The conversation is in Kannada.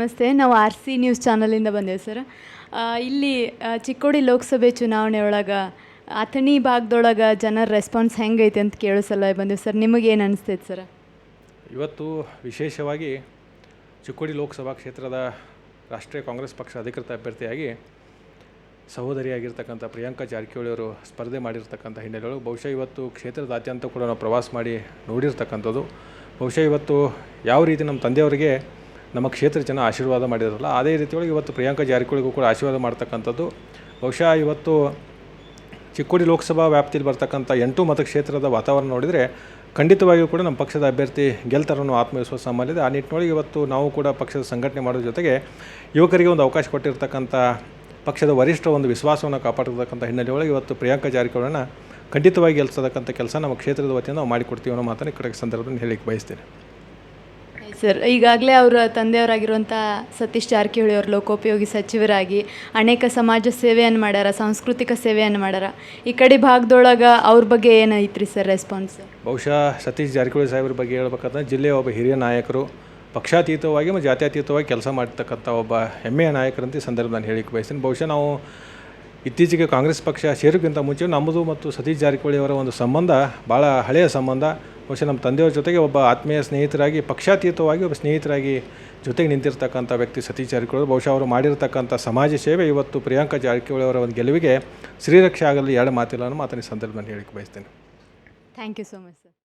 ನಮಸ್ತೆ. ನಾವು ಆರ್ ಸಿ ನ್ಯೂಸ್ ಚಾನಲಿಂದ ಬಂದೇವೆ ಸರ್. ಇಲ್ಲಿ ಚಿಕ್ಕೋಡಿ ಲೋಕಸಭೆ ಚುನಾವಣೆ ಒಳಗೆ ಅಥಣಿ ಭಾಗದೊಳಗೆ ಜನರ ರೆಸ್ಪಾನ್ಸ್ ಹೆಂಗೈತೆ ಅಂತ ಕೇಳೋ ಸಲ ಬಂದೇವೆ ಸರ್. ನಿಮಗೇನು ಅನಿಸ್ತೈತೆ ಸರ್? ಇವತ್ತು ವಿಶೇಷವಾಗಿ ಚಿಕ್ಕೋಡಿ ಲೋಕಸಭಾ ಕ್ಷೇತ್ರದ ರಾಷ್ಟ್ರೀಯ ಕಾಂಗ್ರೆಸ್ ಪಕ್ಷ ಅಧಿಕೃತ ಅಭ್ಯರ್ಥಿಯಾಗಿ ಸಹೋದರಿಯಾಗಿರ್ತಕ್ಕಂಥ ಪ್ರಿಯಾಂಕಾ ಜಾರಕಿಹೊಳಿ ಅವರು ಸ್ಪರ್ಧೆ ಮಾಡಿರ್ತಕ್ಕಂಥ ಹಿನ್ನೆಲೆಯೊಳಗೆ ಬಹುಶಃ ಇವತ್ತು ಕ್ಷೇತ್ರದಾದ್ಯಂತ ಕೂಡ ನಾವು ಪ್ರವಾಸ ಮಾಡಿ ನೋಡಿರ್ತಕ್ಕಂಥದ್ದು. ಬಹುಶಃ ಇವತ್ತು ಯಾವ ರೀತಿ ನಮ್ಮ ತಂದೆಯವರಿಗೆ ನಮ್ಮ ಕ್ಷೇತ್ರ ಜನ ಆಶೀರ್ವಾದ ಮಾಡಿದ್ರಲ್ಲ, ಅದೇ ರೀತಿಯೊಳಗೆ ಇವತ್ತು ಪ್ರಿಯಾಂಕಾ ಜಾರಕಿಹೊಳಿಗೂ ಕೂಡ ಆಶೀರ್ವಾದ ಮಾಡ್ತಕ್ಕಂಥದ್ದು. ಬಹುಶಃ ಇವತ್ತು ಚಿಕ್ಕೋಡಿ ಲೋಕಸಭಾ ವ್ಯಾಪ್ತಿಯಲ್ಲಿ ಬರ್ತಕ್ಕಂಥ 8 ಮತಕ್ಷೇತ್ರದ ವಾತಾವರಣ ನೋಡಿದರೆ ಖಂಡಿತವಾಗಿಯೂ ಕೂಡ ನಮ್ಮ ಪಕ್ಷದ ಅಭ್ಯರ್ಥಿ ಗೆಲ್ತಾರನ್ನೋ ಆತ್ಮವಿಶ್ವಾಸ ನಮ್ಮಲ್ಲಿದೆ. ಆ ನಿಟ್ಟಿನೊಳಗೆ ಇವತ್ತು ನಾವು ಕೂಡ ಪಕ್ಷದ ಸಂಘಟನೆ ಮಾಡೋದ್ರ ಜೊತೆಗೆ ಯುವಕರಿಗೆ ಒಂದು ಅವಕಾಶ ಕೊಟ್ಟಿರ್ತಕ್ಕಂಥ ಪಕ್ಷದ ವರಿಷ್ಠರ ಒಂದು ವಿಶ್ವಾಸವನ್ನು ಕಾಪಾಡಿರ್ತಕ್ಕಂಥ ಹಿನ್ನೆಲೆಯೊಳಗೆ ಇವತ್ತು ಪ್ರಿಯಾಂಕಾ ಜಾರಕಿಹೊಳಿನ ಖಂಡಿತವಾಗಿ ಗೆಲ್ಲಿಸತಕ್ಕಂಥ ಕೆಲಸ ನಮ್ಮ ಕ್ಷೇತ್ರದ ವತಿಯಿಂದ ನಾವು ಮಾಡಿಕೊಡ್ತೀವಿ ಅನ್ನೋ ಮಾತನ್ನು ಈ ಕಡೆ ಸಂದರ್ಭದಲ್ಲಿ ಹೇಳಲಿಕ್ಕೆ ಬಯಸ್ತೇನೆ ಸರ್. ಈಗಾಗಲೇ ಅವರ ತಂದೆಯವರಾಗಿರುವಂಥ ಸತೀಶ್ ಜಾರಕಿಹೊಳಿ ಅವರು ಲೋಕೋಪಯೋಗಿ ಸಚಿವರಾಗಿ ಅನೇಕ ಸಮಾಜ ಸೇವೆಯನ್ನು ಮಾಡ್ಯಾರ, ಸಾಂಸ್ಕೃತಿಕ ಸೇವೆಯನ್ನು ಮಾಡ್ಯಾರ. ಈ ಕಡೆ ಭಾಗದೊಳಗೆ ಅವ್ರ ಬಗ್ಗೆ ಏನೈತ್ರಿ ಸರ್ ರೆಸ್ಪಾನ್ಸ್? ಬಹುಶಃ ಸತೀಶ್ ಜಾರಕಿಹೊಳಿ ಸಾಹೇಬ್ರ ಬಗ್ಗೆ ಹೇಳ್ಬೇಕಂದ್ರೆ ಜಿಲ್ಲೆಯ ಒಬ್ಬ ಹಿರಿಯ ನಾಯಕರು, ಪಕ್ಷಾತೀತವಾಗಿ ಮತ್ತು ಜಾತ್ಯತೀತವಾಗಿ ಕೆಲಸ ಮಾಡ್ತಕ್ಕಂಥ ಒಬ್ಬ ಹೆಮ್ಮೆಯ ನಾಯಕರಂತ ಈ ಸಂದರ್ಭ ನಾನು ಹೇಳಿಕ್ಕೆ ಬಯಸ್ತೀನಿ. ಬಹುಶಃ ನಾವು ಇತ್ತೀಚೆಗೆ ಕಾಂಗ್ರೆಸ್ ಪಕ್ಷ ಸೇರೋಕ್ಕಿಂತ ಮುಂಚೆ ನಮ್ಮದು ಮತ್ತು ಸತೀಶ್ ಜಾರಕಿಹೊಳಿ ಅವರ ಒಂದು ಸಂಬಂಧ ಭಾಳ ಹಳೆಯ ಸಂಬಂಧ. ಬಹುಶಃ ನಮ್ಮ ತಂದೆಯವರ ಜೊತೆಗೆ ಒಬ್ಬ ಆತ್ಮೀಯ ಸ್ನೇಹಿತರಾಗಿ, ಪಕ್ಷಾತೀತವಾಗಿ ಒಬ್ಬ ಸ್ನೇಹಿತರಾಗಿ ಜೊತೆಗೆ ನಿಂತಿರ್ತಕ್ಕಂಥ ವ್ಯಕ್ತಿ ಸತೀಶ್ ಜಾರಕಿಹೊಳಿ. ಬಹುಶಃ ಅವರು ಮಾಡಿರ್ತಕ್ಕಂಥ ಸಮಾಜ ಸೇವೆ ಇವತ್ತು ಪ್ರಿಯಾಂಕಾ ಜಾರಕಿಹೊಳಿ ಅವರ ಒಂದು ಗೆಲುವಿಗೆ ಶ್ರೀರಕ್ಷೆ ಆಗಲು ಎರಡು ಮಾತಿಲ್ಲ ಅನ್ನೋ ಮಾತನ್ನು ಈ ಸಂದರ್ಭದಲ್ಲಿ ಹೇಳಿಕ್ಕೆ ಬಯಸ್ತೇನೆ. Thank you so much sir.